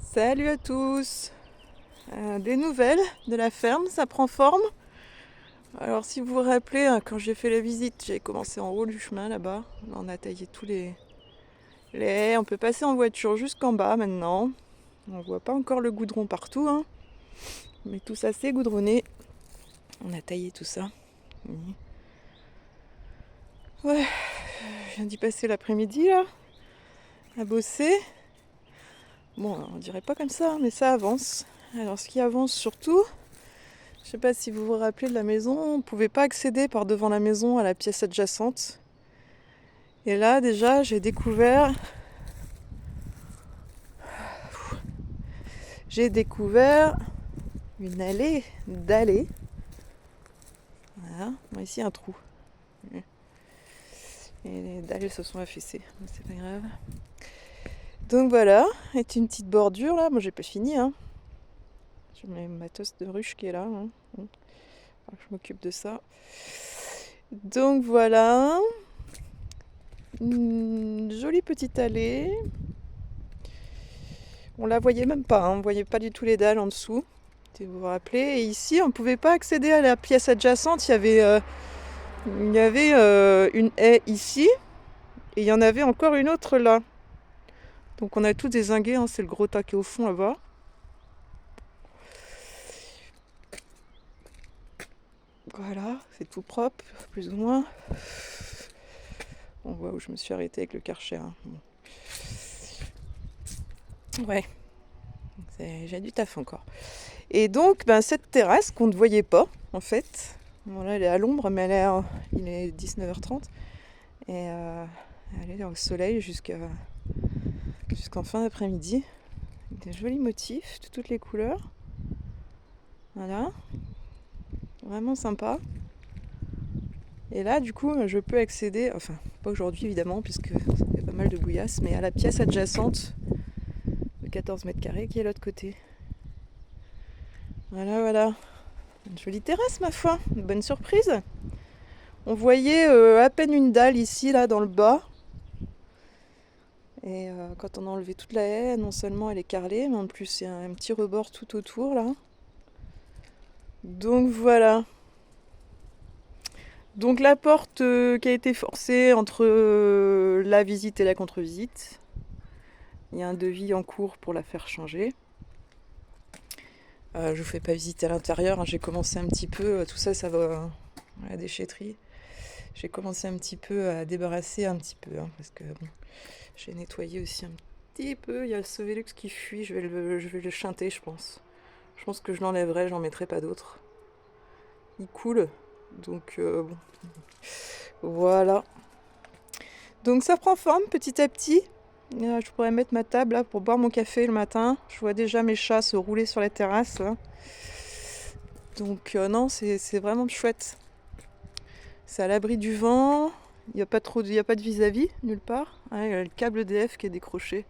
Salut à tous. Des nouvelles de la ferme, ça prend forme. Alors si vous vous rappelez, quand j'ai fait la visite, j'ai commencé en haut du chemin là-bas. Là, on a taillé tous les haies. On peut passer en voiture jusqu'en bas maintenant. On voit pas encore le goudron partout, hein, mais tout ça c'est goudronné. On a taillé tout ça. Oui. Ouais, je viens d'y passer l'après-midi là, à bosser. Bon, on dirait pas comme ça, mais ça avance. Alors ce qui avance surtout, je sais pas si vous vous rappelez de la maison, on ne pouvait pas accéder par devant la maison à la pièce adjacente. Et là déjà j'ai découvert une allée d'allées. Voilà, bon, ici un trou. Et les dalles se sont affaissées, mais c'est pas grave. Donc voilà, c'est une petite bordure là, moi j'ai pas fini, hein. J'ai ma tosse de ruche qui est là, hein. Bon, je m'occupe de ça. Donc voilà, une jolie petite allée. On la voyait même pas, hein. On voyait pas du tout les dalles en dessous, si vous vous rappelez. Et ici, on ne pouvait pas accéder à la pièce adjacente. Il y avait une haie ici, et il y en avait encore une autre là. Donc on a tout dézingué, hein. C'est le gros tas qui est au fond là-bas. Voilà, c'est tout propre, plus ou moins. On voit où je me suis arrêtée avec le Karcher, hein. Bon. Ouais, j'ai du taf encore. Et donc, cette terrasse qu'on ne voyait pas, en fait. Bon, là, elle est à l'ombre, mais il est 19h30. Et elle est au soleil jusqu'en fin d'après-midi. Des jolis motifs de toutes les couleurs. Voilà. Vraiment sympa. Et là, du coup, je peux accéder, enfin, pas aujourd'hui évidemment, puisque il y a pas mal de bouillasse, mais à la pièce adjacente de 14 mètres carrés qui est de l'autre côté. Voilà, voilà. Une jolie terrasse, ma foi. Une bonne surprise. On voyait à peine une dalle ici, là, dans le bas. Et quand on a enlevé toute la haie, non seulement elle est carrelée, mais en plus il y a un petit rebord tout autour, là. Donc voilà. Donc la porte qui a été forcée entre la visite et la contre-visite. Il y a un devis en cours pour la faire changer. Je vous fais pas visiter à l'intérieur, hein. J'ai commencé un petit peu, tout ça, ça va à la déchetterie. J'ai commencé un petit peu à débarrasser un petit peu, hein, parce que bon, j'ai nettoyé aussi un petit peu. Il y a le Sauvelux qui fuit, je vais le chanter, je pense. Je pense que je l'enlèverai, j'en mettrai pas d'autres. Il coule, donc bon. Voilà. Donc ça prend forme petit à petit. Je pourrais mettre ma table là pour boire mon café le matin. Je vois déjà mes chats se rouler sur la terrasse là. Donc non, c'est vraiment chouette. C'est à l'abri du vent. Il n'y a pas de vis-à-vis nulle part. Il y a le câble EDF qui est décroché.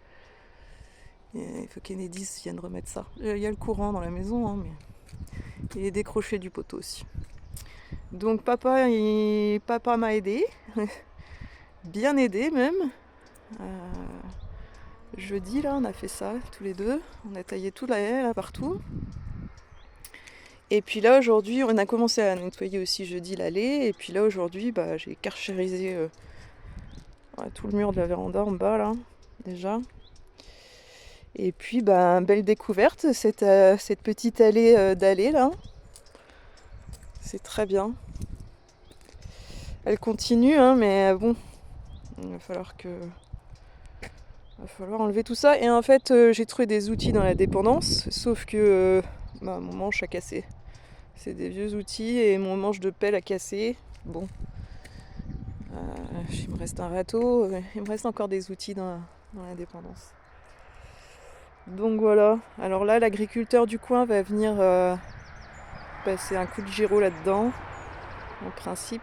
Il faut qu'Enedis vienne remettre ça. Il y a le courant dans la maison, hein, mais il est décroché du poteau aussi. Donc papa m'a aidé, bien aidé même. Jeudi là, on a fait ça tous les deux. On a taillé tout la haie là partout. Et puis là aujourd'hui, on a commencé à nettoyer aussi jeudi l'allée. Et puis là aujourd'hui, j'ai karchérisé tout le mur de la véranda en bas là déjà. Et puis belle découverte cette petite allée d'allée là. C'est très bien. Elle continue, hein, mais bon, il va falloir enlever tout ça. Et en fait, j'ai trouvé des outils dans la dépendance, sauf que mon manche a cassé. C'est des vieux outils et mon manche de pelle a cassé. Bon, il me reste un râteau, il me reste encore des outils dans la dépendance. Donc voilà. Alors là, l'agriculteur du coin va venir passer un coup de gyro là-dedans, en principe.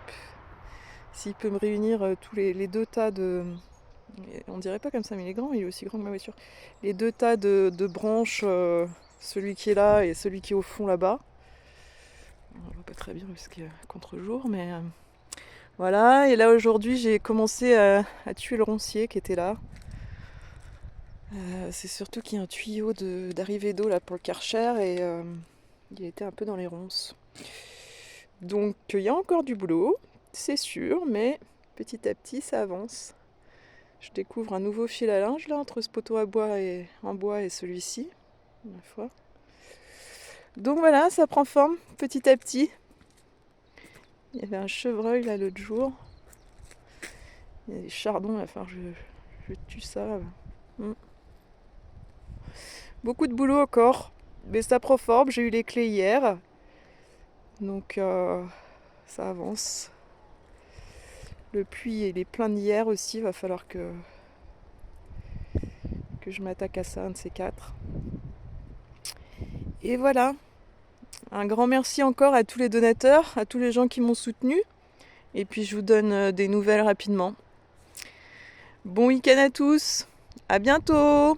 S'il peut me réunir tous les deux tas de... On dirait pas comme ça, mais il est grand, il est aussi grand que ma voiture. Les deux tas de branches, celui qui est là et celui qui est au fond là-bas. On voit pas très bien parce qu'il y a contre-jour, mais voilà. Et là aujourd'hui, j'ai commencé à tuer le roncier qui était là. C'est surtout qu'il y a un tuyau d'arrivée d'eau là pour le Karcher et il était un peu dans les ronces. Donc il y a encore du boulot, c'est sûr, mais petit à petit ça avance. Je découvre un nouveau fil à linge là entre ce poteau en bois et celui-ci, ma foi. Donc voilà, ça prend forme petit à petit. Il y avait un chevreuil là l'autre jour. Il y a des chardons, il va falloir que je tue ça. Beaucoup de boulot encore, mais ça prend forme. J'ai eu les clés hier, donc ça avance. Le puits il est plein d'hier aussi, il va falloir que je m'attaque à ça, un de ces quatre. Et voilà, un grand merci encore à tous les donateurs, à tous les gens qui m'ont soutenu. Et puis je vous donne des nouvelles rapidement. Bon week-end à tous, à bientôt!